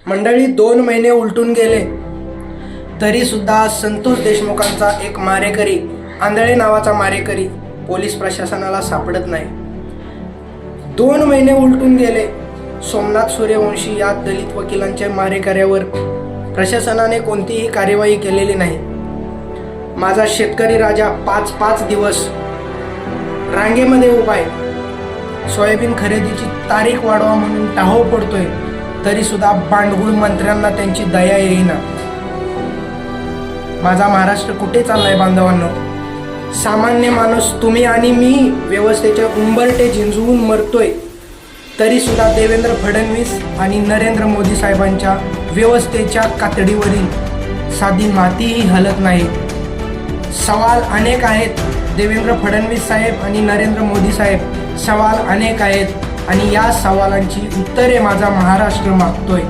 मंडळी 2 महिने उलटून गेले तरी सुद्धा संतोष देशमुखांचा एक मारेकरी, आंधळे नावाचा मारेकरी पोलीस प्रशासनाला सापडत नाही। 2 महिने उलटून गेले। सोमनाथ सूर्यवंशी या दलित वकिलांच्या मारेकऱ्यावर प्रशासनाने कोणतीही कार्यवाही केलेली नाही। माझा शेतकरी राजा 5-5 दिवस रांगेमध्ये उभा आहे। सोयाबीन खरेदीची तारीख वाढवा म्हणून टाहो पडतोय, तरी सुद्धा बांडगुळ मंत्र्यांना त्यांची दया येईना। माझा महाराष्ट्र कुठे चाललाय बांधवांनो? सामान्य माणूस तुम्ही आणि मी व्यवस्थेचे उंबरटे झिंजवून मरतोय, तरी सुद्धा देवेंद्र फडणवीस आणि नरेंद्र मोदी साहेबांच्या व्यवस्थेच्या कातडीवरील साधी मातीही हलत नाही। सवाल अनेक आहेत देवेंद्र फडणवीस साहेब आणि नरेंद्र मोदी साहेब, सवाल अनेक आहेत आणि या सवालांची उत्तरे माझा महाराष्ट्र मागतोय।